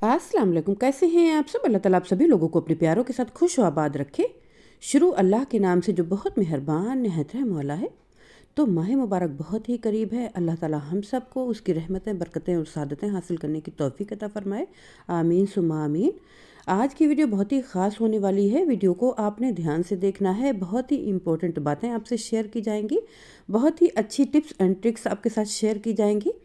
अस्सलाम वालेकुम। कैसे हैं आप सब? अल्लाह ताला आप सभी लोगों को अपने प्यारों के साथ खुश और आबाद रखे। शुरू अल्लाह के नाम से जो बहुत मेहरबान निहायत रहम वाला है। तो माह मुबारक बहुत ही करीब है। अल्लाह ताला हम सबको उसकी रहमतें, बरकतें और सादतें हासिल करने की तौफीक अता फरमाए। आमीन सुम्मा आमीन। आज की वीडियो बहुत ही ख़ास होने वाली है। वीडियो को आपने ध्यान से देखना है। बहुत ही इंपॉर्टेंट बातें आपसे शेयर की जाएंगी। बहुत ही अच्छी टिप्स एंड ट्रिक्स आपके साथ शेयर की जाएंगी।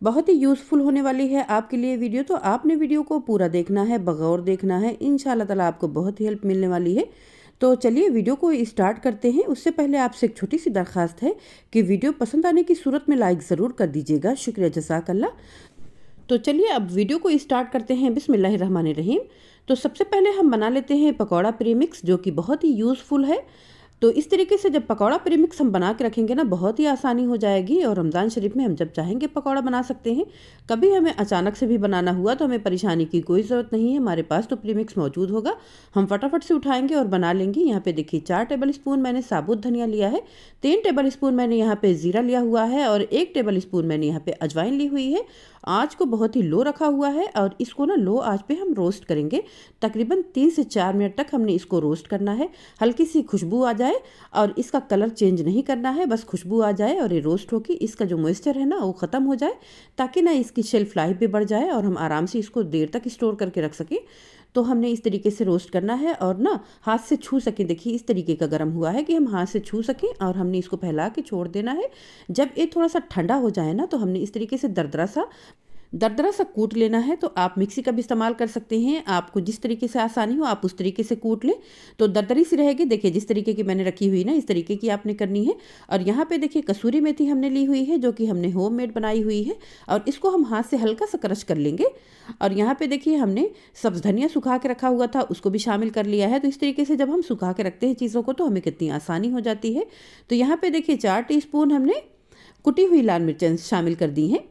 बहुत ही यूज़फुल होने वाली है आपके लिए वीडियो। तो आपने वीडियो को पूरा देखना है, बगौर देखना है। इंशाअल्लाह ताला आपको बहुत ही हेल्प मिलने वाली है। तो चलिए वीडियो को स्टार्ट करते हैं। उससे पहले आपसे एक छोटी सी दरख्वास्त है कि वीडियो पसंद आने की सूरत में लाइक ज़रूर कर दीजिएगा। शुक्रिया, जज़ाकल्लाह। तो चलिए अब वीडियो को स्टार्ट करते हैं। बिस्मिल्लाहिर्रहमानिर्रहीम। तो सबसे पहले हम बना लेते हैं पकौड़ा प्रीमिक्स, जो कि बहुत ही यूज़फुल है। तो इस तरीके से जब पकौड़ा प्रीमिक्स हम बना के रखेंगे ना, बहुत ही आसानी हो जाएगी। और रमज़ान शरीफ में हम जब चाहेंगे पकौड़ा बना सकते हैं। कभी हमें अचानक से भी बनाना हुआ तो हमें परेशानी की कोई ज़रूरत नहीं है। हमारे पास तो प्रीमिक्स मौजूद होगा, हम फटाफट से उठाएंगे और बना लेंगे। यहाँ पे देखिए 4 टेबल स्पून मैंने साबुत धनिया लिया है, 3 टेबल स्पून मैंने यहाँ पे ज़ीरा लिया हुआ है और 1 टेबल स्पून मैंने यहाँ पे अजवाइन ली हुई है। आँच को बहुत ही लो रखा हुआ है और इसको ना लो आँच पे हम रोस्ट करेंगे। तकरीबन 3 से 4 मिनट तक हमने इसको रोस्ट करना है। हल्की सी खुशबू आ जाए और इसका कलर चेंज नहीं करना है, बस खुशबू आ जाए और ये रोस्ट होगी। इसका जो मॉइस्चर है ना वो ख़त्म हो जाए, ताकि ना इसकी शेल्फ लाइफ भी बढ़ जाए और हम आराम से इसको देर तक स्टोर करके रख सकें। तो हमने इस तरीके से रोस्ट करना है और ना हाथ से छू सकें। देखिए इस तरीके का गर्म हुआ है कि हम हाथ से छू सकें और हमने इसको फैला के छोड़ देना है। जब ये थोड़ा सा ठंडा हो जाए ना, तो हमने इस तरीके से दरदरा सा कूट लेना है। तो आप मिक्सी का भी इस्तेमाल कर सकते हैं, आपको जिस तरीके से आसानी हो आप उस तरीके से कूट लें। तो दरदरी सी रहेगी। देखिए जिस तरीके की मैंने रखी हुई ना, इस तरीके की आपने करनी है। और यहाँ पे देखिए कसूरी मेथी हमने ली हुई है, जो कि हमने होममेड बनाई हुई है और इसको हम हाथ से हल्का सा क्रश कर लेंगे। और यहाँ पे देखिए हमने सब्ज़ धनिया सुखा के रखा हुआ था, उसको भी शामिल कर लिया है। तो इस तरीके से जब हम सुखा के रखते हैं चीज़ों को तो हमें कितनी आसानी हो जाती है। तो यहाँ पे देखिए 4 टीस्पून हमने कुटी हुई लाल मिर्चें शामिल कर दी हैं।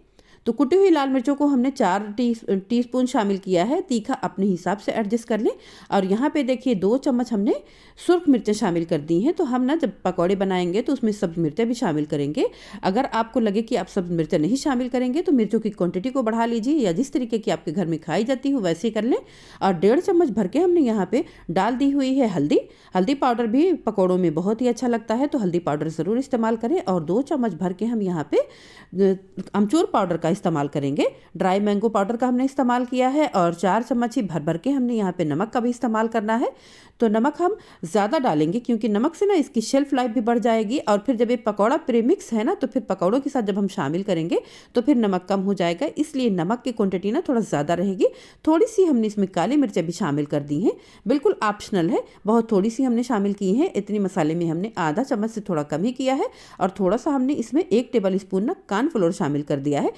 तो कुटी हुई लाल मिर्चों को हमने 4 टीस्पून शामिल किया है। तीखा अपने हिसाब से एडजस्ट कर लें। और यहाँ पे देखिए 2 चम्मच हमने सुर्ख मिर्चें शामिल कर दी हैं। तो हम ना जब पकौड़े बनाएंगे तो उसमें सब्ज़ मिर्चें भी शामिल करेंगे। अगर आपको लगे कि आप सब्ज़ मिर्चें नहीं शामिल करेंगे तो मिर्चों की क्वांटिटी को बढ़ा लीजिए, या जिस तरीके की आपके घर में खाई जाती हो वैसे ही कर लें। और 1.5 चम्मच भर के हमने यहाँ पे डाल दी हुई है हल्दी पाउडर भी पकौड़ों में बहुत ही अच्छा लगता है, तो हल्दी पाउडर ज़रूर इस्तेमाल करें। और 2 चम्मच भर के हम यहाँ पे अमचूर पाउडर का इस्तेमाल करेंगे। ड्राई मैंगो पाउडर का हमने इस्तेमाल किया है। और 4 चम्मच ही भर भर के हमने यहाँ पे नमक का भी इस्तेमाल करना है। तो नमक हम ज़्यादा डालेंगे क्योंकि नमक से ना इसकी शेल्फ लाइफ भी बढ़ जाएगी। और फिर जब ये पकौड़ा प्रीमिक्स है ना, तो फिर पकौड़ों के साथ जब हम शामिल करेंगे तो फिर नमक कम हो जाएगा, इसलिए नमक की क्वांटिटी ना थोड़ा ज़्यादा रहेगी। थोड़ी सी हमने इसमें काली मिर्चें भी शामिल कर दी हैं, बिल्कुल ऑप्शनल है, बहुत थोड़ी सी हमने शामिल की हैं। इतनी मसाले में हमने आधा चम्मच से थोड़ा कम ही किया है। और थोड़ा सा हमने इसमें 1 टेबल स्पून ना कॉर्नफ्लोर शामिल कर दिया है।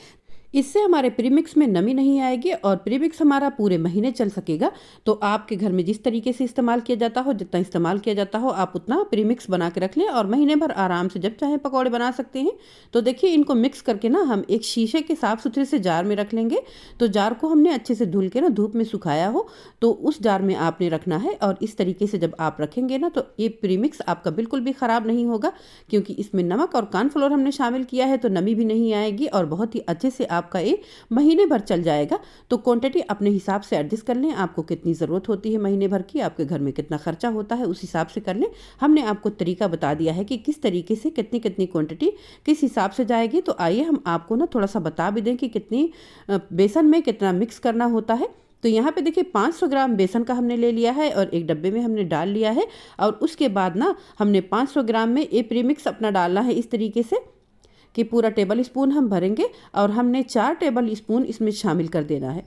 इससे हमारे प्रीमिक्स में नमी नहीं आएगी और प्रीमिक्स हमारा पूरे महीने चल सकेगा। तो आपके घर में जिस तरीके से इस्तेमाल किया जाता हो, जितना इस्तेमाल किया जाता हो, आप उतना प्रीमिक्स बना के रख लें और महीने भर आराम से जब चाहें पकौड़े बना सकते हैं। तो देखिए इनको मिक्स करके ना हम एक शीशे के साफ सुथरे से जार में रख लेंगे। तो जार को हमने अच्छे से धुल के ना धूप में सुखाया हो तो उस जार में आपने रखना है। और इस तरीके से जब आप रखेंगे ना, तो ये प्रीमिक्स आपका बिल्कुल भी ख़राब नहीं होगा, क्योंकि इसमें नमक और कॉर्नफ्लोर हमने शामिल किया है। तो नमी भी नहीं आएगी और बहुत ही अच्छे से आपका ये महीने भर चल जाएगा। तो क्वांटिटी अपने हिसाब से एडजस्ट कर लें, आपको कितनी ज़रूरत होती है महीने भर की, आपके घर में कितना खर्चा होता है, उस हिसाब से कर लें। हमने आपको तरीका बता दिया है कि किस तरीके से कितनी कितनी क्वांटिटी किस हिसाब से जाएगी। तो आइए हम आपको ना थोड़ा सा बता भी दें कि कितनी बेसन में कितना मिक्स करना होता है। तो यहाँ पे देखिए 500 ग्राम बेसन का हमने ले लिया है और एक डब्बे में हमने डाल लिया है। और उसके बाद ना हमने 500 ग्राम में ये प्रीमिक्स अपना डालना है इस तरीके से कि पूरा टेबल स्पून हम भरेंगे और हमने 4 टेबल स्पून इसमें शामिल कर देना है।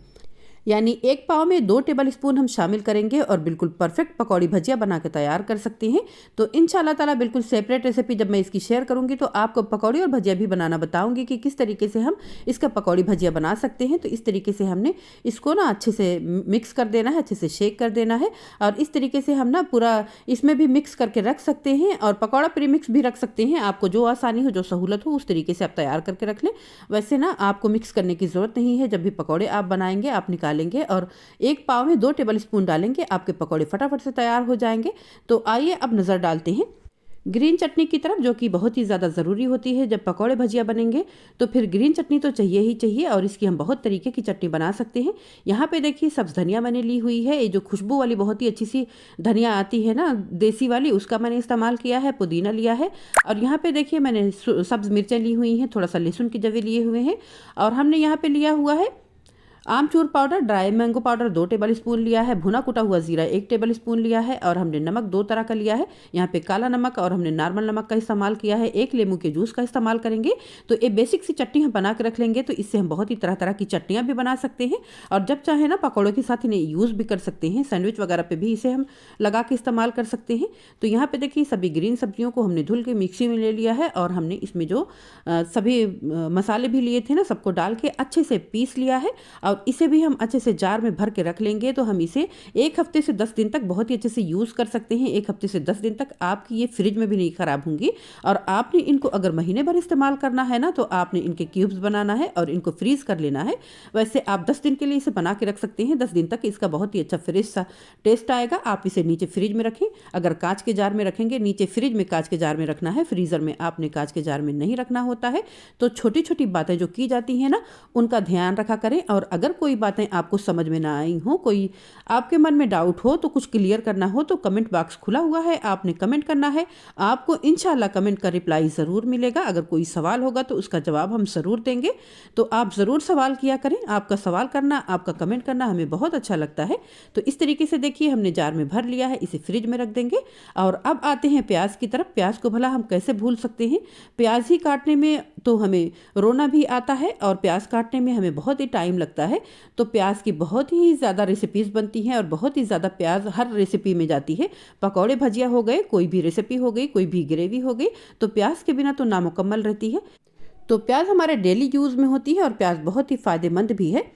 यानी 1 पाव में 2 टेबल स्पून हम शामिल करेंगे और बिल्कुल परफेक्ट पकौड़ी भजिया बना के तैयार कर सकते हैं। तो इंशाल्लाह ताला बिल्कुल सेपरेट रेसिपी जब मैं इसकी शेयर करूंगी तो आपको पकौड़ी और भजिया भी बनाना बताऊंगी कि किस तरीके से हम इसका पकौड़ी भजिया बना सकते हैं। तो इस तरीके से हमने इसको ना अच्छे से मिक्स कर देना है, अच्छे से शेक कर देना है। और इस तरीके से हम ना पूरा इसमें भी मिक्स करके रख सकते हैं और पकौड़ा प्रीमिक्स भी रख सकते हैं। आपको जो आसानी हो, जो सहूलत हो, उस तरीके से आप तैयार करके रख लें। वैसे ना आपको मिक्स करने की ज़रूरत नहीं है। जब भी पकौड़े आप बनाएंगे आप निकालेंगे और 1 पाव में 2 टेबल स्पून डालेंगे, आपके पकौड़े फटाफट से तैयार हो जाएंगे। तो आइए अब नज़र डालते हैं ग्रीन चटनी की तरफ, जो कि बहुत ही ज़्यादा ज़रूरी होती है जब पकौड़े भजिया बनेंगे, तो फिर ग्रीन चटनी तो चाहिए ही चाहिए और इसकी हम बहुत तरीके की चटनी बना सकते हैं। यहाँ पे देखिए सब्ज़ धनिया मैंने ली हुई है, ये जो खुशबू वाली बहुत ही अच्छी सी धनिया आती है ना देसी वाली, उसका मैंने इस्तेमाल किया है। पुदीना लिया है और यहाँ पे देखिए मैंने सब्ज़ मिर्चें ली हुई हैं, थोड़ा सा लहसुन के जवे लिए हुए हैं और हमने यहाँ पे लिया हुआ है amchur powder, dry mango powder 2 tablespoon लिया है, भुना कुटा हुआ जीरा 1 टेबल स्पून लिया है और हमने नमक 2 तरह का लिया है। यहाँ पे काला नमक और हमने नॉर्मल नमक का इस्तेमाल किया है। 1 लेमू के जूस का इस्तेमाल करेंगे। तो ये बेसिक सी चटनी हम बना के रख लेंगे, तो इससे हम बहुत ही तरह तरह की चटनियाँ भी बना सकते हैं और जब चाहे ना पकौड़ों के साथ इन्हें यूज़ भी कर सकते हैं। सैंडविच वगैरह पर भी इसे हम लगा के इस्तेमाल कर सकते हैं। तो यहाँ पर देखिए सभी ग्रीन सब्जियों को हमने धुल के मिक्सी में ले लिया है और हमने इसमें जो सभी मसाले भी लिए थे ना, सबको डाल के अच्छे से पीस लिया है और इसे भी हम अच्छे से जार में भर के रख लेंगे। तो हम इसे 1 हफ्ते से 10 दिन तक बहुत ही अच्छे से यूज़ कर सकते हैं। 1 हफ्ते से 10 दिन तक आपकी ये फ्रिज में भी नहीं ख़राब होंगी और आपने इनको अगर महीने भर इस्तेमाल करना है ना, तो आपने इनके क्यूब्स बनाना है और इनको फ्रीज़ कर लेना है। वैसे आप 10 दिन के लिए इसे बना के रख सकते हैं। 10 दिन तक इसका बहुत ही अच्छा फ्रेश सा टेस्ट आएगा। आप इसे नीचे फ्रिज में रखें। अगर कांच के जार में रखेंगे, नीचे फ्रिज में कांच के जार में रखना है, फ्रीज़र में आपने कांच के जार में नहीं रखना होता है। तो छोटी छोटी बातें जो की जाती हैं ना, उनका ध्यान रखा करें। और अगर कोई बातें आपको समझ में ना आई हो, कोई आपके मन में डाउट हो, तो कुछ क्लियर करना हो, तो कमेंट बॉक्स खुला हुआ है, आपने कमेंट करना है। आपको इंशाल्लाह कमेंट का रिप्लाई ज़रूर मिलेगा। अगर कोई सवाल होगा तो उसका जवाब हम ज़रूर देंगे। तो आप ज़रूर सवाल किया करें। आपका सवाल करना, आपका कमेंट करना हमें बहुत अच्छा लगता है। तो इस तरीके से देखिए हमने जार में भर लिया है, इसे फ्रिज में रख देंगे। और अब आते हैं प्याज की तरफ। प्याज को भला हम कैसे भूल सकते हैं। प्याज ही काटने में तो हमें रोना भी आता है और प्याज काटने में हमें बहुत ही टाइम लगता है। तो प्याज की बहुत ही ज़्यादा रेसिपीज़ बनती हैं और बहुत ही ज़्यादा प्याज हर रेसिपी में जाती है। पकौड़े भजिया हो गए, कोई भी रेसिपी हो गई, कोई भी ग्रेवी हो गई, तो प्याज के बिना तो नामुकम्मल रहती है। तो प्याज हमारे डेली यूज़ में होती है और प्याज बहुत ही फ़ायदेमंद भी है।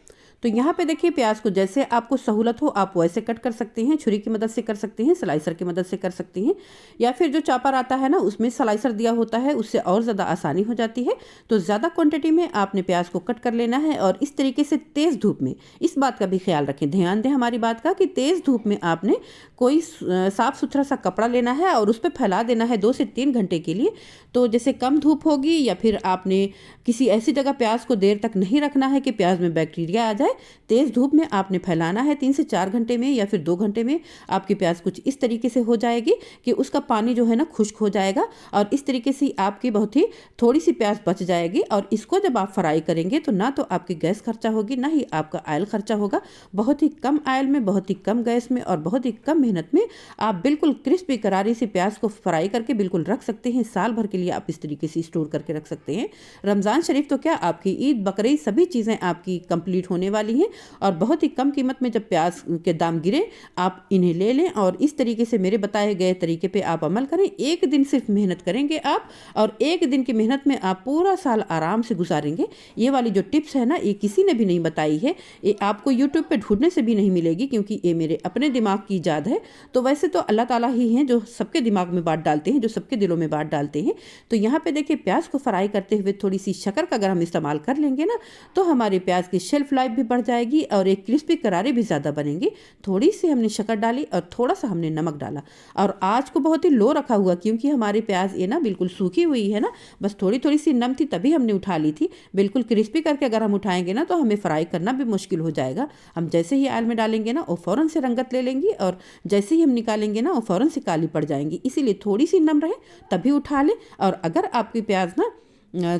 तो यहाँ पे देखिए प्याज को जैसे आपको सहूलत हो आप वैसे कट कर सकते हैं। छुरी की मदद से कर सकते हैं, स्लाइसर की मदद से कर सकते हैं, या फिर जो चॉपर आता है ना उसमें स्लाइसर दिया होता है, उससे और ज़्यादा आसानी हो जाती है। तो ज़्यादा क्वांटिटी में आपने प्याज को कट कर लेना है और इस तरीके से तेज़ धूप में, इस बात का भी ख्याल रखें, ध्यान दें हमारी बात का, कि तेज़ धूप में आपने कोई साफ़ सुथरा सा कपड़ा लेना है और उस पर फैला देना है 2 से 3 घंटे के लिए। तो जैसे कम धूप होगी या फिर आपने किसी ऐसी जगह प्याज को देर तक नहीं रखना है कि प्याज में बैक्टीरिया आ जाए, तेज़ धूप में आपने फैलाना है। 3 से 4 घंटे में या फिर 2 घंटे में आपकी प्याज कुछ इस तरीके से हो जाएगी कि उसका पानी जो है ना खुश्क हो जाएगा और इस तरीके से आपकी बहुत ही थोड़ी सी प्याज बच जाएगी। और इसको जब आप फ्राई करेंगे तो ना तो आपकी गैस खर्चा होगी, ना ही आपका ऑयल खर्चा होगा। बहुत ही कम ऑयल में, बहुत ही कम गैस में और बहुत ही कम मेहनत में आप बिल्कुल क्रिस्पी करारी सी प्याज को फ्राई करके बिल्कुल रख सकते हैं। साल भर के लिए आप इस तरीके से स्टोर करके रख सकते हैं। रमज़ान शरीफ तो क्या, आपकी ईद, बकरीद, सभी चीज़ें आपकी कंप्लीट होने वाली हैं और बहुत ही कम कीमत में जब प्याज के दाम गिरे आप इन्हें ले लें और इस तरीके से मेरे बताए गए तरीके पे आप अमल करें। 1 दिन सिर्फ मेहनत करेंगे आप और 1 दिन की मेहनत में आप पूरा साल आराम से गुजारेंगे। ये वाली जो टिप्स है ना, ये किसी ने भी नहीं बताई है, ये आपको यूट्यूब पे ढूंढने से भी नहीं मिलेगी, क्योंकि ये मेरे अपने दिमाग की ईजाद है। तो वैसे तो अल्लाह ताला ही हैं जो सबके दिमाग में बात डालते हैं, जो सबके दिलों में बात डालते हैं। तो यहाँ पे देखिए प्याज को फ्राई करते हुए थोड़ी सी शक्कर का अगर हम इस्तेमाल कर लेंगे ना, तो हमारे प्याज की शेल्फ लाइफ भी बढ़ जाएगी और एक क्रिस्पी करारे भी ज़्यादा बनेंगे। थोड़ी सी हमने शक्कर डाली और थोड़ा सा हमने नमक डाला और आँच को बहुत ही लो रखा हुआ, क्योंकि हमारी प्याज ये ना बिल्कुल सूखी हुई है ना, बस थोड़ी थोड़ी सी नम थी तभी हमने उठा ली थी। बिल्कुल क्रिस्पी करके अगर हम उठाएंगे ना तो हमें फ्राई करना भी मुश्किल हो जाएगा। हम जैसे ही ऑयल में डालेंगे ना वो फ़ौरन से रंगत ले लेंगी और जैसे ही हम निकालेंगे ना वो फ़ौरन से काली पड़ जाएंगी। इसीलिए थोड़ी सी नम रहे तभी उठा लें। और अगर आपकी प्याज ना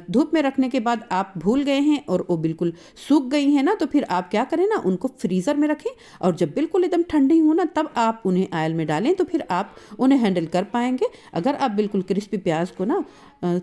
धूप में रखने के बाद आप भूल गए हैं और वो बिल्कुल सूख गई हैं ना, तो फिर आप क्या करें ना, उनको फ्रीज़र में रखें और जब बिल्कुल एकदम ठंडी हो ना तब आप उन्हें ऑयल में डालें, तो फिर आप उन्हें हैंडल कर पाएंगे। अगर आप बिल्कुल क्रिस्पी प्याज को ना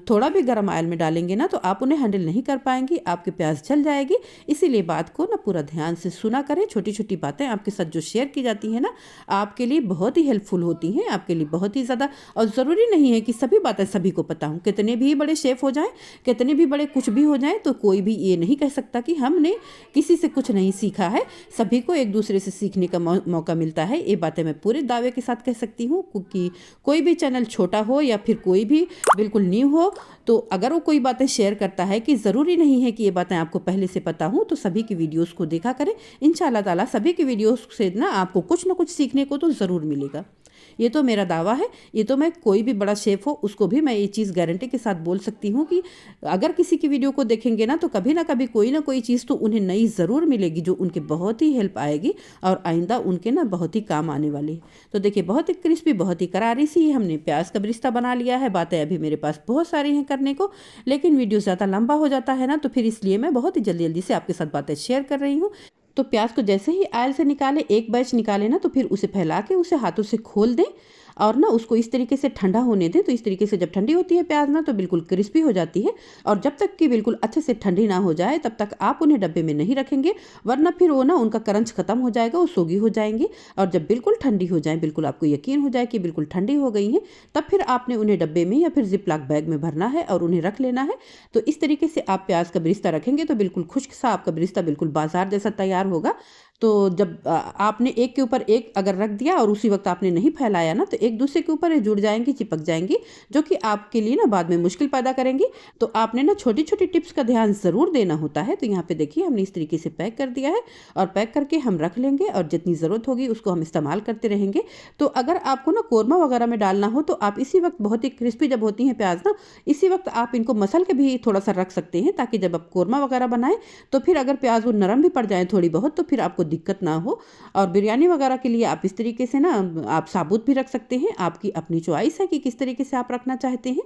थोड़ा भी गर्म ऑयल में डालेंगे ना तो आप उन्हें हैंडल नहीं कर पाएंगी, आपकी प्याज जल जाएगी। इसीलिए बात को ना पूरा ध्यान से सुना करें। छोटी छोटी बातें आपके साथ जो शेयर की जाती हैं ना, आपके लिए बहुत ही हेल्पफुल होती हैं, आपके लिए बहुत ही ज़्यादा। और ज़रूरी नहीं है कि सभी बातें सभी को पता हों। कितने भी बड़े शेफ़ हो जाएं, कितने भी बड़े कुछ भी हो जाए तो कोई भी ये नहीं कह सकता कि हमने किसी से कुछ नहीं सीखा है। सभी को एक दूसरे से सीखने का मौका मिलता है। ये बातें मैं पूरे दावे के साथ कह सकती हूँ, क्योंकि कोई भी चैनल छोटा हो या फिर कोई भी बिल्कुल न्यू हो, तो अगर वो कोई बातें शेयर करता है कि ज़रूरी नहीं है कि ये बातें आपको पहले से पता हो, तो सभी की वीडियोस को देखा करें। इंशाल्लाह ताला सभी की वीडियोस से ना आपको कुछ ना कुछ सीखने को तो ज़रूर मिलेगा। ये तो मेरा दावा है। ये तो मैं कोई भी बड़ा शेफ़ हो उसको भी मैं ये चीज़ गारंटी के साथ बोल सकती हूँ कि अगर किसी की वीडियो को देखेंगे ना, तो कभी ना कभी कोई ना कोई चीज़ तो उन्हें नई ज़रूर मिलेगी, जो उनके बहुत ही हेल्प आएगी और आइंदा उनके ना बहुत ही काम आने वाली है। तो देखिए, बहुत ही क्रिस्पी, बहुत ही करारी सी हमने प्याज का ब्रिस्ता बना लिया है। बातें अभी मेरे पास बहुत सारी हैं करने को, लेकिन वीडियो ज़्यादा लंबा हो जाता है ना, तो फिर इसलिए मैं बहुत ही जल्दी जल्दी से आपके साथ बातें शेयर कर रही हूँ। तो प्याज को जैसे ही ऑयल से निकाले, एक बैच निकाले ना, तो फिर उसे फैला के उसे हाथों से खोल दें और ना उसको इस तरीके से ठंडा होने दें। तो इस तरीके से जब ठंडी होती है प्याज ना, तो बिल्कुल क्रिस्पी हो जाती है। और जब तक कि बिल्कुल अच्छे से ठंडी ना हो जाए तब तक आप उन्हें डब्बे में नहीं रखेंगे, वरना फिर वो ना उनका क्रंच खत्म हो जाएगा, वो सोगी हो जाएंगी। और जब बिल्कुल ठंडी हो जाए, बिल्कुल आपको यकीन हो जाए कि बिल्कुल ठंडी हो गई हैं, तब फिर आपने उन्हें डब्बे में या फिर जिपलॉक बैग में भरना है और उन्हें रख लेना है। तो इस तरीके से आप प्याज का ब्रिस्ता रखेंगे तो बिल्कुल खुश्क सा आपका ब्रिस्ता बिल्कुल बाजार जैसा तैयार होगा। तो जब आपने एक के ऊपर एक अगर रख दिया और उसी वक्त आपने नहीं फैलाया ना, तो एक दूसरे के ऊपर जुड़ जाएंगी, चिपक जाएंगी, जो कि आपके लिए ना बाद में मुश्किल पैदा करेंगी। तो आपने ना छोटी छोटी टिप्स का ध्यान ज़रूर देना होता है। तो यहाँ पे देखिए, हमने इस तरीके से पैक कर दिया है और पैक करके हम रख लेंगे और जितनी ज़रूरत होगी उसको हम इस्तेमाल करते रहेंगे। तो अगर आपको ना कोरमा वगैरह में डालना हो, तो आप इसी वक्त, बहुत ही क्रिस्पी जब होती हैं प्याज ना, इसी वक्त आप इनको मसल के भी थोड़ा सा रख सकते हैं, ताकि जब आप कोरमा वगैरह बनाएं तो फिर अगर प्याज वो नरम भी पड़ जाए थोड़ी बहुत, तो फिर आपको दिक्कत ना हो। और बिरयानी वगैरह के लिए आप इस तरीके से ना आप साबुत भी रख सकते हैं, आपकी अपनी चॉइस है कि किस तरीके से आप रखना चाहते हैं।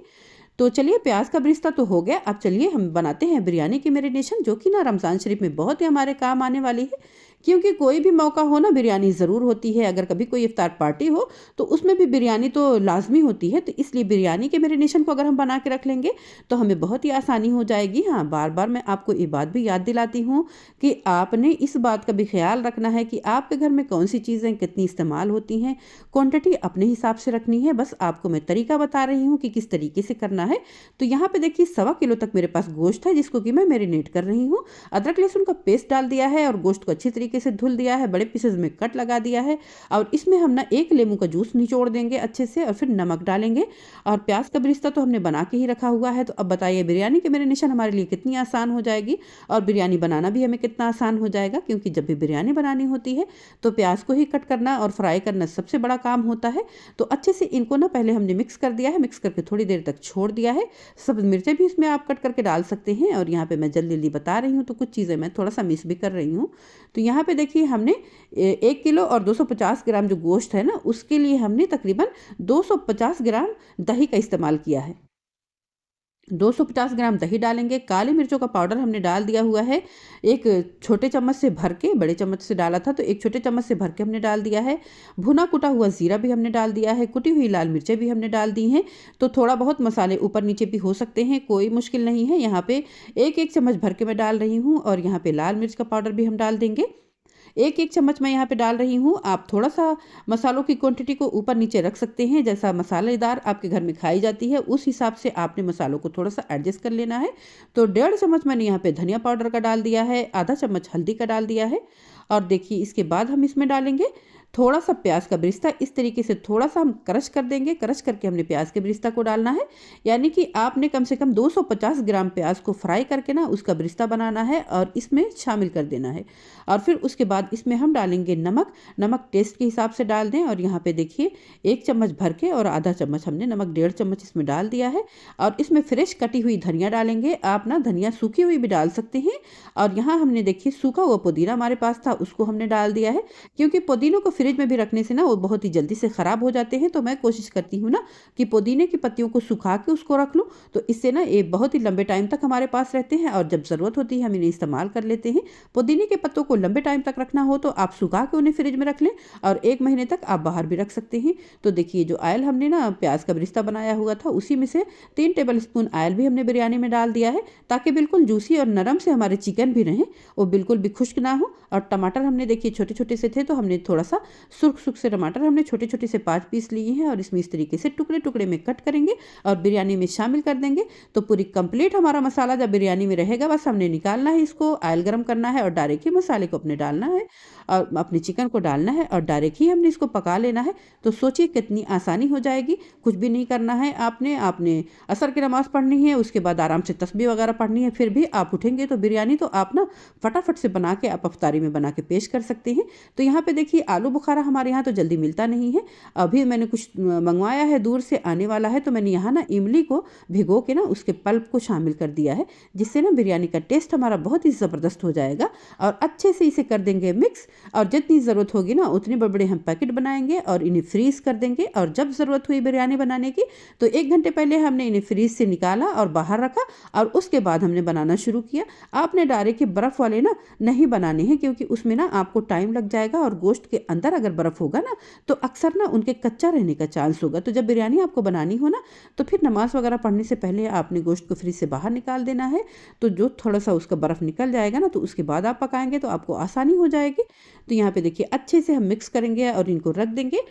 तो चलिए, प्याज का ब्रिस्ता तो हो गया। अब चलिए हम बनाते हैं बिरयानी की मैरिनेशन, जो कि ना रमज़ान शरीफ में बहुत ही हमारे काम आने वाली है। क्योंकि कोई भी मौका हो ना, बिरयानी ज़रूर होती है। अगर कभी कोई इफ्तार पार्टी हो तो उसमें भी बिरयानी तो लाजमी होती है। तो इसलिए बिरयानी के मैरिनेशन को अगर हम बना के रख लेंगे तो हमें बहुत ही आसानी हो जाएगी। हाँ, बार बार मैं आपको ये बात भी याद दिलाती हूँ कि आपने इस बात का भी ख्याल रखना है कि आपके घर में कौन सी चीज़ें कितनी इस्तेमाल होती हैं। क्वांटिटी अपने हिसाब से रखनी है। बस आपको मैं तरीका बता रही हूँ कि किस तरीके से करना है। तो यहाँ पे देखिए, 1.25 किलो तक मेरे पास गोश्त है, जिसको कि मैं मैरिनेट कर रही हूँ। अदरक लहसुन का पेस्ट डाल दिया है और गोश्त को अच्छी तरीके से धुल दिया है, बड़े पीसेस में कट लगा दिया है। और इसमें हम ना 1 लेमू का जूस निचोड़ देंगे अच्छे से, और फिर नमक डालेंगे। और प्याज का ब्रिस्ता तो हमने बना के ही रखा हुआ है। तो अब बताइए, बिरयानी की मैरिनेशन हमारे लिए कितनी आसान हो जाएगी और बिरयानी बनाना भी हमें कितना आसान हो जाएगा। क्योंकि जब भी बिरयानी बनानी होती है तो प्याज को ही कट करना और फ्राई करना सबसे बड़ा काम होता है। तो अच्छे से इनको ना पहले हमने मिक्स कर दिया है, मिक्स करके थोड़ी देर तक छोड़ दिया है। सब मिर्चें भी इसमें आप कट करके डाल सकते हैं। और यहाँ पे मैं जल्दी जल्दी बता रही हूँ, तो कुछ चीज़ें मैं थोड़ा सा मिस भी कर रही हूँ। तो यहाँ पे देखिए, हमने 1 किलो और 250 ग्राम जो गोश्त है ना, उसके लिए हमने तकरीबन 250 ग्राम दही का इस्तेमाल किया है। 250 ग्राम दही डालेंगे। काली मिर्चों का पाउडर हमने डाल दिया हुआ है, एक छोटे चम्मच से भर के, बड़े चम्मच से डाला था तो एक छोटे चम्मच से भर के हमने डाल दिया है। भुना कुटा हुआ जीरा भी हमने डाल दिया है। कुटी हुई लाल मिर्चें भी हमने डाल दी हैं। तो थोड़ा बहुत मसाले ऊपर नीचे भी हो सकते हैं, कोई मुश्किल नहीं है। यहाँ पे एक चम्मच भर के मैं डाल रही हूँ। और यहाँ पे लाल मिर्च का पाउडर भी हम डाल देंगे, एक चम्मच मैं यहाँ पे डाल रही हूँ। आप थोड़ा सा मसालों की क्वांटिटी को ऊपर नीचे रख सकते हैं, जैसा मसालेदार आपके घर में खाई जाती है उस हिसाब से आपने मसालों को थोड़ा सा एडजस्ट कर लेना है। तो 1.5 चम्मच मैंने यहाँ पे धनिया पाउडर का डाल दिया है, आधा चम्मच हल्दी का डाल दिया है। और देखिए, इसके बाद हम इसमें डालेंगे थोड़ा सा प्याज का ब्रिस्ता। इस तरीके से थोड़ा सा हम क्रश कर देंगे। क्रश करके हमने प्याज के ब्रिस्ता को डालना है, यानी कि आपने कम से कम 250 ग्राम प्याज को फ्राई करके ना उसका ब्रिस्ता बनाना है और इसमें शामिल कर देना है। और फिर उसके बाद इसमें हम डालेंगे नमक। नमक टेस्ट के हिसाब से डाल दें। और यहाँ पे देखिए, 1 चम्मच भर के और आधा चम्मच हमने नमक, 1.5 चम्मच इसमें डाल दिया है। और इसमें फ्रेश कटी हुई धनिया डालेंगे। आप ना धनिया सूखी हुई भी डाल सकते हैं। और यहाँ हमने देखिए, सूखा हुआ पुदीना हमारे पास था, उसको हमने डाल दिया है। क्योंकि पुदीनों को फ्रिज में भी रखने से ना वो बहुत ही जल्दी से ख़राब हो जाते हैं। तो मैं कोशिश करती हूँ ना कि पुदीने की पत्तियों को सुखा के उसको रख लूँ, तो इससे ना ये बहुत ही लंबे टाइम तक हमारे पास रहते हैं और जब ज़रूरत होती है हम इन्हें इस्तेमाल कर लेते हैं। पुदीने के पत्तों को लंबे टाइम तक रखना हो तो आप सुखा के उन्हें फ्रिज में रख लें और 1 महीने तक आप बाहर भी रख सकते हैं। तो देखिए, जो ऑयल हमने ना प्याज का ब्रिस्ता बनाया हुआ था, उसी में से 3 टेबल स्पून ऑयल भी हमने बिरयानी में डाल दिया है, ताकि बिल्कुल जूसी और नरम से हमारे चिकन भी रहें, वो बिल्कुल भी खुश्क ना हो। और टमाटर हमने देखिए छोटे छोटे से थे, तो हमने थोड़ा सा सुर्ख सुर्ख से टमाटर हमने छोटे छोटे से 5 पीस लिए हैं और इसमें इस तरीके से टुकड़े टुकड़े में कट करेंगे और बिरयानी में शामिल कर देंगे। तो पूरी कंप्लीट हमारा मसाला जब बिरयानी में रहेगा, बस हमने निकालना है इसको, ऑयल गर्म करना है और डायरेक्ट ही मसाले को अपने डालना है और अपने चिकन को डालना है और डायरेक्ट ही हमने इसको पका लेना है। तो सोचिए कितनी आसानी हो जाएगी। कुछ भी नहीं करना है आपने असर की नमाज़ पढ़नी है, उसके बाद आराम से तस्बीह वगैरह पढ़नी है, फिर भी आप उठेंगे तो बिरयानी तो आप ना फटाफट से बना के आप अफ्तारी में बना के पेश कर सकते हैं। तो यहाँ पे देखिए आलू बुखारा हमारे यहाँ तो जल्दी मिलता नहीं है, अभी मैंने कुछ मंगवाया है, दूर से आने वाला है, तो मैंने यहाँ ना इमली को भिगो के ना उसके पल्प को शामिल कर दिया है, जिससे ना बिरयानी का टेस्ट हमारा बहुत ही ज़बरदस्त हो जाएगा। और अच्छे से इसे कर देंगे मिक्स, और जितनी ज़रूरत होगी ना उतने बड़े बड़े हम पैकेट बनाएंगे और इन्हें फ्रीज़ कर देंगे। और जब ज़रूरत हुई बिरयानी बनाने की तो 1 घंटे पहले हमने इन्हें फ्रीज से निकाला और बाहर रखा और उसके बाद हमने बनाना शुरू किया। आपने डायरेक्ट के बर्फ़ वाले ना नहीं बनाने हैं, क्योंकि उसमें ना आपको टाइम लग जाएगा और गोश्त के अंदर अगर बर्फ़ होगा ना तो अक्सर ना उनके कच्चा रहने का चांस होगा। तो जब बिरयानी आपको बनानी हो ना तो फिर नमाज़ वगैरह पढ़ने से पहले आपने गोश्त को फ्रीज से बाहर निकाल देना है। तो जो थोड़ा सा उसका बर्फ़ निकल जाएगा ना तो उसके बाद आप पकाएंगे तो आपको आसानी हो जाएगी। तो यहाँ पे देखिए अच्छे से हम मिक्स करेंगे और इनको रख देंगे।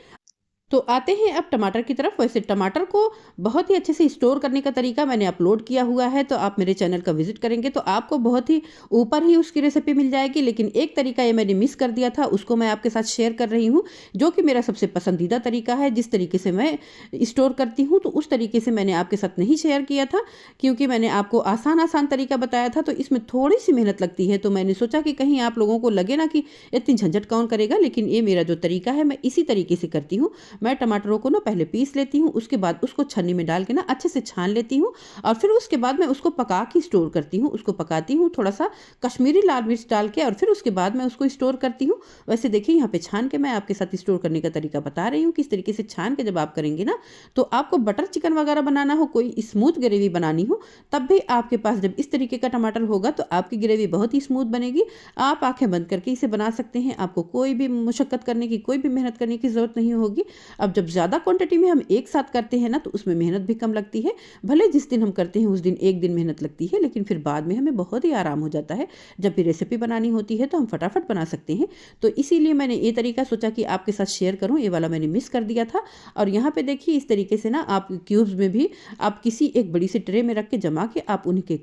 तो आते हैं अब टमाटर की तरफ। वैसे टमाटर को बहुत ही अच्छे से स्टोर करने का तरीका मैंने अपलोड किया हुआ है, तो आप मेरे चैनल का विजिट करेंगे तो आपको बहुत ही ऊपर ही उसकी रेसिपी मिल जाएगी। लेकिन एक तरीका ये मैंने मिस कर दिया था, उसको मैं आपके साथ शेयर कर रही हूँ, जो कि मेरा सबसे पसंदीदा तरीका है। जिस तरीके से मैं स्टोर करती हूँ तो उस तरीके से मैंने आपके साथ नहीं शेयर किया था, क्योंकि मैंने आपको आसान आसान तरीका बताया था, तो इसमें थोड़ी सी मेहनत लगती है। तो मैंने सोचा कि कहीं आप लोगों को लगे ना कि इतनी झंझट कौन करेगा, लेकिन ये मेरा जो तरीका है मैं इसी तरीके से करती हूँ। मैं टमाटरों को ना पहले पीस लेती हूँ, उसके बाद उसको छन्नी में डाल के ना अच्छे से छान लेती हूँ और फिर उसके बाद मैं उसको पका के स्टोर करती हूँ। उसको पकाती हूँ थोड़ा सा कश्मीरी लाल मिर्च डाल के और फिर उसके बाद मैं उसको स्टोर करती हूँ। वैसे देखिए यहाँ पे छान के मैं आपके साथ स्टोर करने का तरीका बता रही हूँ, किस तरीके से छान के जब आप करेंगे ना तो आपको बटर चिकन वगैरह बनाना हो, कोई स्मूथ ग्रेवी बनानी हो, तब भी आपके पास जब इस तरीके का टमाटर होगा तो आपकी ग्रेवी बहुत ही स्मूथ बनेगी। आप आंखें बंद करके इसे बना सकते हैं, आपको कोई भी मुशक्कत करने की, कोई भी मेहनत करने की ज़रूरत नहीं होगी। अब जब ज़्यादा क्वांटिटी में हम एक साथ करते हैं ना तो उसमें मेहनत भी कम लगती है। भले जिस दिन हम करते हैं उस दिन एक दिन मेहनत लगती है, लेकिन फिर बाद में हमें बहुत ही आराम हो जाता है। जब भी रेसिपी बनानी होती है तो हम फटाफट बना सकते हैं। तो इसीलिए मैंने ये तरीका सोचा कि आपके साथ शेयर करूँ, ये वाला मैंने मिस कर दिया था। और यहाँ पे देखिए इस तरीके से ना आप क्यूब्स में भी आप किसी एक बड़ी सी ट्रे में रख के जमा के आप उन्हीं के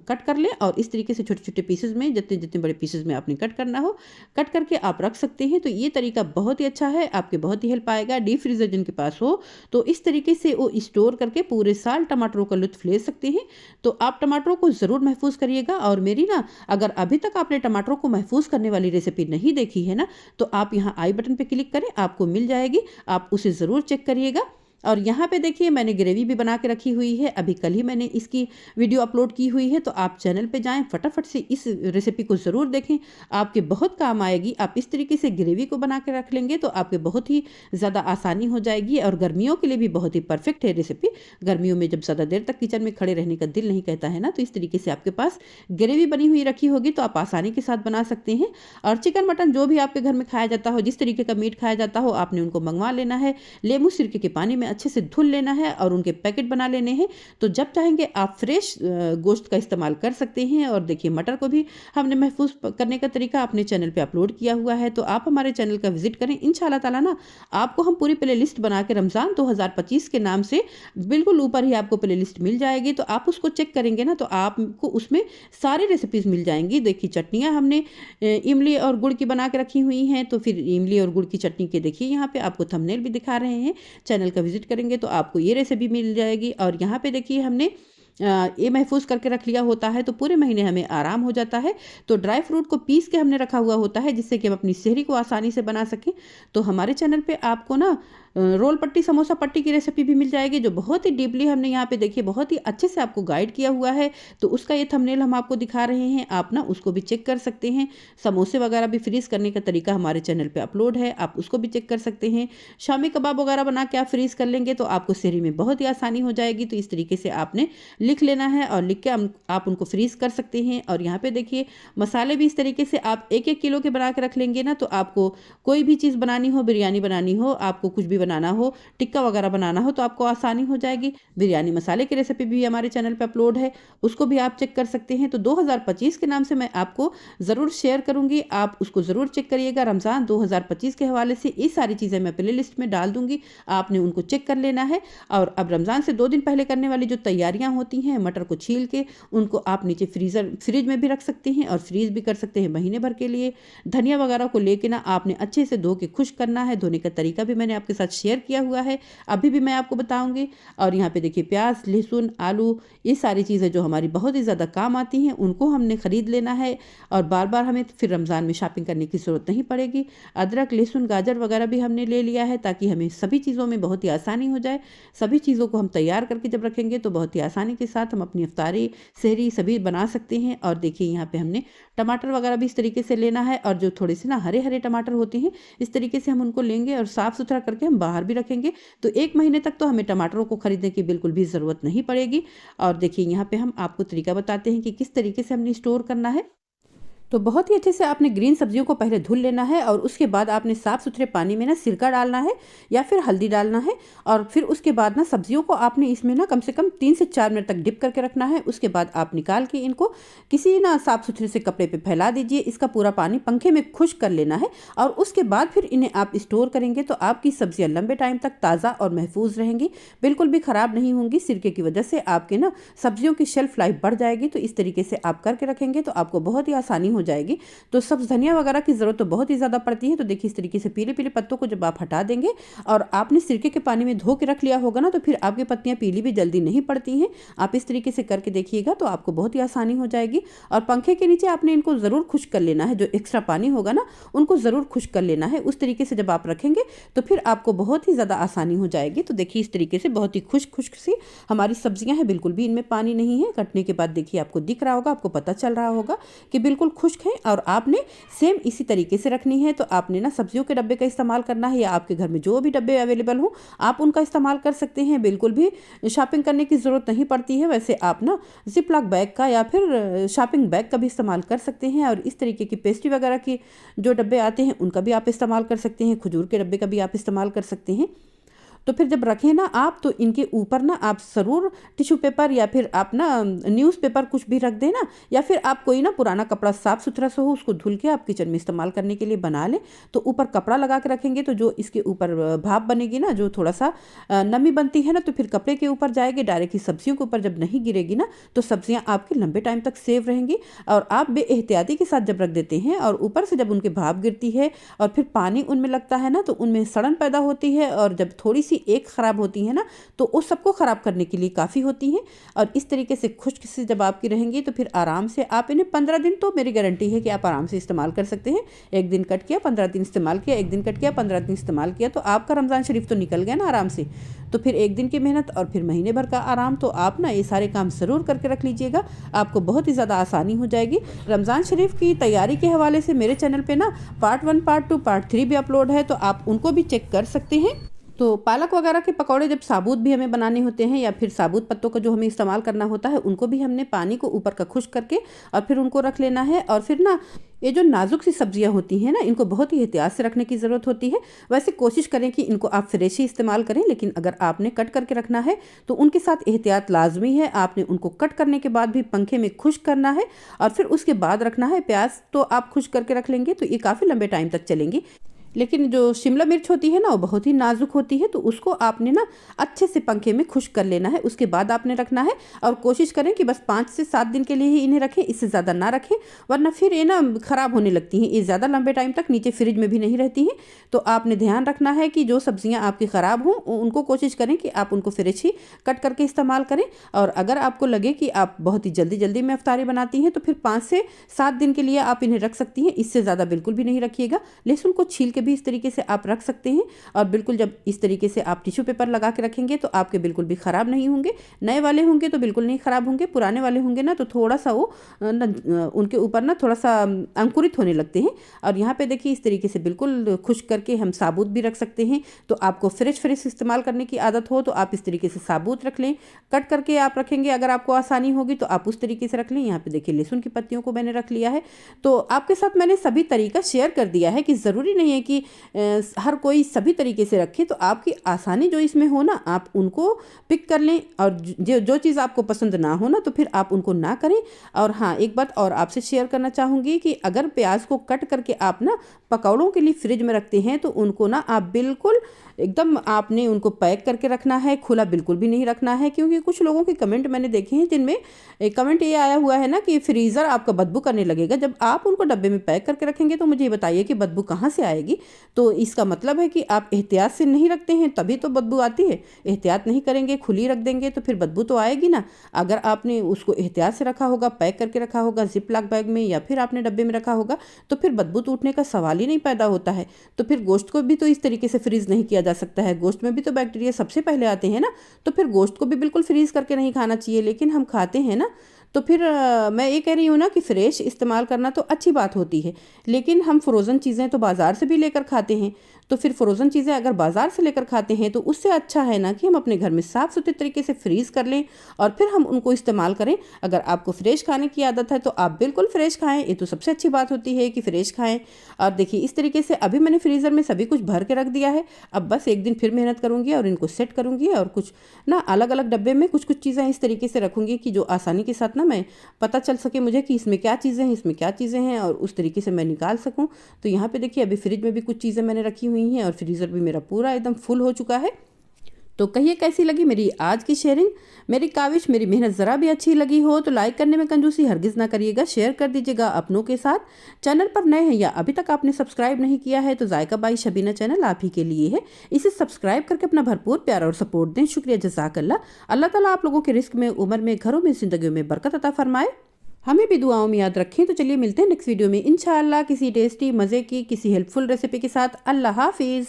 कट कर लें और इस तरीके से छोटे छोटे पीसेज में, जितने जितने बड़े पीसेज में आपने कट करना हो कट करके आप रख सकते हैं। तो ये तरीका बहुत ही अच्छा है, आपके बहुत ही हेल्प आएगा। डीप फ्रीजर जिनके पास हो तो इस तरीके से वो स्टोर करके पूरे साल टमाटरों का लुत्फ ले सकते हैं। तो आप टमाटरों को ज़रूर महफूज करिएगा। और मेरी ना अगर अभी तक आपने टमाटरों को महफूज करने वाली रेसिपी नहीं देखी है ना तो आप यहाँ आई बटन पे क्लिक करें, आपको मिल जाएगी, आप उसे ज़रूर चेक करिएगा। और यहाँ पे देखिए मैंने ग्रेवी भी बना के रखी हुई है, अभी कल ही मैंने इसकी वीडियो अपलोड की हुई है। तो आप चैनल पे जाएं, फटाफट से इस रेसिपी को ज़रूर देखें, आपके बहुत काम आएगी। आप इस तरीके से ग्रेवी को बना के रख लेंगे तो आपके बहुत ही ज़्यादा आसानी हो जाएगी। और गर्मियों के लिए भी बहुत ही परफेक्ट है रेसिपी। गर्मियों में जब ज़्यादा देर तक किचन में खड़े रहने का दिल नहीं कहता है ना, तो इस तरीके से आपके पास ग्रेवी बनी हुई रखी होगी तो आप आसानी के साथ बना सकते हैं। और चिकन मटन जो भी आपके घर में खाया जाता हो, जिस तरीके का मीट खाया जाता हो, आपने उनको मंगवा लेना है, लेमू सिरके के पानी में अच्छे से धुल लेना है और उनके पैकेट बना लेने हैं। तो जब चाहेंगे आप फ्रेश गोश्त का इस्तेमाल कर सकते हैं। और देखिए मटर को भी हमने महफूज करने का तरीका अपने चैनल पे अपलोड किया हुआ है, तो आप हमारे चैनल का विजिट करें। इंशाल्लाह ताला ना आपको हम पूरी प्ले लिस्ट बना के रमज़ान 2025 के नाम से बिल्कुल ऊपर ही आपको प्ले लिस्ट मिल जाएगी। तो आप उसको चेक करेंगे ना तो आपको उसमें सारी रेसिपीज़ मिल जाएंगी। देखिए चटनियाँ हमने इमली और गुड़ की बना के रखी हुई हैं, तो फिर इमली और गुड़ की चटनी के देखिए यहाँ पे आपको थंबनेल भी दिखा रहे हैं। चैनल का विजिट करेंगे तो आपको ये रेसिपी मिल जाएगी। और यहाँ पे देखिए हमने ये महफूज करके रख लिया होता है तो पूरे महीने हमें आराम हो जाता है। तो ड्राई फ्रूट को पीस के हमने रखा हुआ होता है जिससे कि हम अपनी सेहरी को आसानी से बना सकें। तो हमारे चैनल पे आपको ना रोल पट्टी समोसा पट्टी की रेसिपी भी मिल जाएगी, जो बहुत ही डीपली हमने यहाँ पे देखिए बहुत ही अच्छे से आपको गाइड किया हुआ है। तो उसका ये थंबनेल हम आपको दिखा रहे हैं, आप ना उसको भी चेक कर सकते हैं। समोसे वगैरह भी फ्रीज़ करने का तरीका हमारे चैनल पे अपलोड है, आप उसको भी चेक कर सकते हैं। शामी कबाब वगैरह बना के आप फ्रीज़ कर लेंगे तो आपको सेहरी में बहुत ही आसानी हो जाएगी। तो इस तरीके से आपने लिख लेना है और लिख के आप उनको फ्रीज़ कर सकते हैं। और यहाँ पे देखिए मसाले भी इस तरीके से आप 1-1 किलो के बना के रख लेंगे ना, तो आपको कोई भी चीज़ बनानी हो, बिरयानी बनानी हो, आपको कुछ भी बनाना हो, टिक्का वगैरह बनाना हो, तो आपको आसानी हो जाएगी। बिरयानी मसाले की रेसिपी भी हमारे चैनल पे अपलोड है, उसको भी आप चेक कर सकते हैं। तो 2025 के नाम से मैं आपको ज़रूर शेयर करूँगी, आप उसको ज़रूर चेक करिएगा। रमज़ान 2025 के हवाले से ये सारी चीज़ें मैं प्ले लिस्ट में डाल दूँगी, आपने उनको चेक कर लेना है। और अब रमज़ान से 2 दिन पहले करने वाली जो तैयारियाँ होती हैं, मटर को छील के उनको आप नीचे फ्रिज में भी रख सकते हैं और फ्रीज़ भी कर सकते हैं महीने भर के लिए। धनिया वगैरह को लेके ना आपने अच्छे से धो के खुश्क करना है, धोने का तरीका भी मैंने आपके साथ शेयर किया हुआ है, अभी भी मैं आपको बताऊँगी। और यहाँ पे देखिए प्याज, लहसुन, आलू, ये सारी चीज़ें जो हमारी बहुत ही ज़्यादा काम आती हैं, उनको हमने ख़रीद लेना है और बार-बार हमें फिर रमज़ान में शॉपिंग करने की ज़रूरत नहीं पड़ेगी। अदरक, लहसुन, गाजर वगैरह भी हमने ले लिया है ताकि हमें सभी चीज़ों में बहुत ही आसानी हो जाए। सभी चीज़ों को हम तैयार करके जब रखेंगे तो बहुत ही आसानी के साथ हम अपनी इफ्तारी, सहरी सभी बना सकते हैं। और देखिए यहाँ पे हमने टमाटर वगैरह भी इस तरीके से लेना है और जो थोड़े से ना हरे-हरे टमाटर होते हैं, इस तरीके से हम उनको लेंगे और साफ़-सुथरा करके हम बाहर भी रखेंगे। तो 1 महीने तक तो हमें टमाटरों को खरीदने की बिल्कुल भी ज़रूरत नहीं पड़ेगी। और देखिए यहाँ पे हम आपको तरीका बताते हैं कि किस तरीके से हमने स्टोर करना है। तो बहुत ही अच्छे से आपने ग्रीन सब्जियों को पहले धुल लेना है और उसके बाद आपने साफ़ सुथरे पानी में ना सिरका डालना है या फिर हल्दी डालना है। और फिर उसके बाद ना सब्जियों को आपने इसमें ना कम से कम 3 से 4 मिनट तक डिप करके रखना है। उसके बाद आप निकाल के इनको किसी ना साफ़ सुथरे से कपड़े पे फैला दीजिए। इसका पूरा पानी पंखे में खुश्क कर लेना है और उसके बाद फिर इन्हें आप स्टोर करेंगे तो आपकी सब्जियाँ लंबे टाइम तक ताज़ा और महफूज रहेंगी, बिल्कुल भी ख़राब नहीं होंगी। सिरके की वजह से आपके ना सब्जियों की शेल्फ लाइफ बढ़ जाएगी। तो इस तरीके से आप करके रखेंगे तो आपको बहुत ही आसानी हो जाएगी। तो सब्ज़ धनिया वगैरह की ज़रूरत तो बहुत ही ज़्यादा पड़ती है। तो देखिए इस तरीके से पीले-पीले पत्तों को जब आप हटा देंगे और आपने सिरके के पानी में धो के रख लिया होगा ना, तो फिर आपकी पत्तियाँ पीली भी जल्दी नहीं पड़ती हैं। आप इस तरीके से करके देखिएगा तो आपको बहुत ही आसानी हो जाएगी। और पंखे के नीचे आपने इनको ज़रूर खुश्क कर लेना है, जो एक्स्ट्रा पानी होगा ना उनको ज़रूर खुश्क कर लेना है। उस तरीके से जब आप रखेंगे तो फिर आपको बहुत ही ज़्यादा आसानी हो जाएगी। तो देखिए इस तरीके से बहुत ही खुश्क सी हमारी सब्जियाँ हैं, बिल्कुल भी इनमें पानी नहीं है। कटने के बाद देखिए आपको दिख रहा होगा, आपको पता चल रहा होगा कि बिल्कुल खुश्क है। और आपने सेम इसी तरीके से रखनी है। तो आपने ना सब्जियों के डब्बे का इस्तेमाल करना है या आपके घर में जो भी डब्बे अवेलेबल हो आप उनका इस्तेमाल कर सकते हैं, बिल्कुल भी शॉपिंग करने की ज़रूरत नहीं पड़ती है। वैसे आप ना जिपलॉक बैग का या फिर शॉपिंग बैग का भी इस्तेमाल कर सकते हैं। और इस तरीके की पेस्ट्री वगैरह की जो डब्बे आते हैं उनका भी आप इस्तेमाल कर सकते हैं, खजूर के डब्बे का भी आप इस्तेमाल कर सकते हैं। तो फिर जब रखें ना आप तो इनके ऊपर ना आप ज़रूर टिश्यू पेपर या फिर आप ना न्यूज़पेपर कुछ भी रख देना, या फिर आप कोई ना पुराना कपड़ा साफ़ सुथरा सा हो उसको धुल के आप किचन में इस्तेमाल करने के लिए बना लें। तो ऊपर कपड़ा लगा के रखेंगे तो जो इसके ऊपर भाप बनेगी ना, जो थोड़ा सा नमी बनती है ना, तो फिर कपड़े के ऊपर जाएगी डायरेक्ट ही सब्जियों के ऊपर। जब नहीं गिरेगी ना तो सब्जियाँ आपकी लंबे टाइम तक सेव रहेंगी। और आप बेएहतियाती के साथ जब रख देते हैं और ऊपर से जब उनके भाप गिरती है और फिर पानी उनमें लगता है ना, तो उनमें सड़न पैदा होती है। और जब थोड़ी सी एक ख़राब होती है ना तो उस सबको ख़राब करने के लिए काफ़ी होती हैं। और इस तरीके से खुश्क से जब आपकी रहेंगी तो फिर आराम से आप इन्हें 15 दिन, तो मेरी गारंटी है कि आप आराम से इस्तेमाल कर सकते हैं। 1 दिन कट किया 15 दिन इस्तेमाल किया, 1 दिन कट किया 15 दिन इस्तेमाल किया, तो आपका रमज़ान शरीफ तो निकल गया ना आराम से। तो फिर 1 दिन की मेहनत और फिर महीने भर का आराम। तो आप ना ये सारे काम ज़रूर करके रख लीजिएगा, आपको बहुत ही ज़्यादा आसानी हो जाएगी। रमज़ान शरीफ की तैयारी के हवाले से मेरे चैनल पे ना पार्ट 1, पार्ट 2, पार्ट 3 भी अपलोड है, तो आप उनको भी चेक कर सकते हैं। तो पालक वगैरह के पकौड़े जब साबुत भी हमें बनाने होते हैं या फिर साबुत पत्तों का जो हमें इस्तेमाल करना होता है, उनको भी हमने पानी को ऊपर का खुश्क करके और फिर उनको रख लेना है। और फिर ना ये जो नाजुक सी सब्जियां होती हैं ना, इनको बहुत ही एहतियात से रखने की ज़रूरत होती है। वैसे कोशिश करें कि इनको आप फ्रेश ही इस्तेमाल करें, लेकिन अगर आपने कट करके रखना है तो उनके साथ एहतियात लाजमी है। आपने उनको कट करने के बाद भी पंखे में खुश्क करना है और फिर उसके बाद रखना है। प्याज तो आप खुश्क करके रख लेंगे तो ये काफ़ी लंबे टाइम तक चलेंगी, लेकिन जो शिमला मिर्च होती है ना वो बहुत ही नाजुक होती है, तो उसको आपने ना अच्छे से पंखे में खुश्क कर लेना है, उसके बाद आपने रखना है। और कोशिश करें कि बस 5 से 7 दिन के लिए ही इन्हें रखें, इससे ज़्यादा ना रखें, वरना फिर ये ना ख़राब होने लगती हैं। ये ज़्यादा लंबे टाइम तक नीचे फ्रिज में भी नहीं रहती हैं। तो आपने ध्यान रखना है कि जो सब्जियाँ आपकी ख़राब हों उनको कोशिश करें कि आप उनको फ्रेश ही कट करके इस्तेमाल करें। और अगर आपको लगे कि आप बहुत ही जल्दी में इफ्तारी बनाती हैं तो फिर 5 से 7 दिन के लिए आप इन्हें रख सकती हैं, इससे ज़्यादा बिल्कुल भी नहीं रखिएगा। लहसुन को छील के भी इस तरीके से आप रख सकते हैं। और बिल्कुल जब इस तरीके से आप टिश्यू पेपर लगा के रखेंगे तो आपके बिल्कुल भी ख़राब नहीं होंगे। नए वाले होंगे तो बिल्कुल नहीं ख़राब होंगे, पुराने वाले होंगे ना तो थोड़ा सा वो उनके ऊपर ना थोड़ा सा अंकुरित होने लगते हैं। और यहाँ पे देखिए इस तरीके से बिल्कुल खुश्क करके हम साबुत भी रख सकते हैं। तो आपको फ्रेश इस्तेमाल करने की आदत हो तो आप इस तरीके से साबुत रख लें, कट करके आप रखेंगे अगर आपको आसानी होगी तो आप उस तरीके से रख लें। यहाँ पे देखिए लहसुन की पत्तियों को मैंने रख लिया है। तो आपके साथ मैंने सभी तरीका शेयर कर दिया है कि ज़रूरी नहीं है कि हर कोई सभी तरीके से रखे। तो आपकी आसानी जो इसमें हो ना आप उनको पिक कर लें, और जो चीज़ आपको पसंद ना हो ना तो फिर आप उनको ना करें। और हाँ, एक बात और आपसे शेयर करना चाहूँगी कि अगर प्याज को कट करके आप ना पकौड़ों के लिए फ्रिज में रखते हैं तो उनको ना आप बिल्कुल एकदम आपने उनको पैक करके रखना है, खुला बिल्कुल भी नहीं रखना है। क्योंकि कुछ लोगों के कमेंट मैंने देखे हैं जिनमें एक कमेंट ये आया हुआ है ना कि फ्रीज़र आपका बदबू करने लगेगा। जब आप उनको डब्बे में पैक करके रखेंगे तो मुझे ये बताइए कि बदबू कहाँ से आएगी। तो इसका मतलब है कि आप एहतियात से नहीं रखते हैं तभी तो बदबू आती है। एहतियात नहीं करेंगे, खुली रख देंगे तो फिर बदबू तो आएगी ना। अगर आपने उसको एहतियात से रखा होगा, पैक करके रखा होगा जिप लॉक बैग में या फिर आपने डब्बे में रखा होगा तो फिर बदबू तो उठने का सवाल ही नहीं पैदा होता है। तो फिर गोश्त को भी तो इस तरीके से फ्रीज़ नहीं किया जा सकता है। गोश्त में भी तो बैक्टीरिया सबसे पहले आते हैं ना। तो फिर गोश्त को भी बिल्कुल फ्रीज़ करके नहीं खाना चाहिए, लेकिन हम खाते हैं ना। तो फिर मैं ये कह रही हूँ ना कि फ्रेश इस्तेमाल करना तो अच्छी बात होती है, लेकिन हम फ्रोज़न चीज़ें तो बाज़ार से भी लेकर खाते हैं। तो फिर फ्रोज़न चीज़ें अगर बाज़ार से लेकर खाते हैं तो उससे अच्छा है ना कि हम अपने घर में साफ़ सुथरे तरीके से फ्रीज़ कर लें और फिर हम उनको इस्तेमाल करें। अगर आपको फ्रेश खाने की आदत है तो आप बिल्कुल फ्रेश खाएं, ये तो सबसे अच्छी बात होती है कि फ्रेश खाएं। और देखिए इस तरीके से अभी मैंने फ्रीज़र में सभी कुछ भर के रख दिया है। अब बस एक दिन फिर मेहनत करूँगी और इनको सेट करूँगी और कुछ ना अलग अलग डब्बे में कुछ चीज़ें इस तरीके से रखूँगी कि जो आसानी के साथ ना मैं पता चल सके मुझे कि इसमें क्या चीज़ें हैं, इसमें क्या चीज़ें हैं, और उस तरीके से मैं निकाल सकूं। तो यहाँ पे देखिए अभी फ्रिज में भी कुछ चीज़ें मैंने रखी हुई हैं और फ्रीज़र भी मेरा पूरा एकदम फुल हो चुका है। तो कहिए कैसी लगी मेरी आज की शेयरिंग। मेरी काविश, मेरी मेहनत ज़रा भी अच्छी लगी हो तो लाइक करने में कंजूसी हरगिज़ ना करिएगा, शेयर कर दीजिएगा अपनों के साथ। चैनल पर नए हैं या अभी तक आपने सब्सक्राइब नहीं किया है तो जायका बाई शबीना चैनल आप ही के लिए है। इसे सब्सक्राइब करके अपना भरपूर प्यार और सपोर्ट दें। शुक्रिया, जज़ाकल्लाह। अल्लाह ताला आप लोगों के रिस्क में, उम्र में, घरों में, ज़िंदगी में बरकत अता फरमाए। हमें भी दुआओं में याद रखें। तो चलिए मिलते हैं नेक्स्ट वीडियो में इंशाअल्लाह किसी टेस्टी मज़े की किसी हेल्पफुल रेसिपी के साथ। अल्लाह हाफिज़।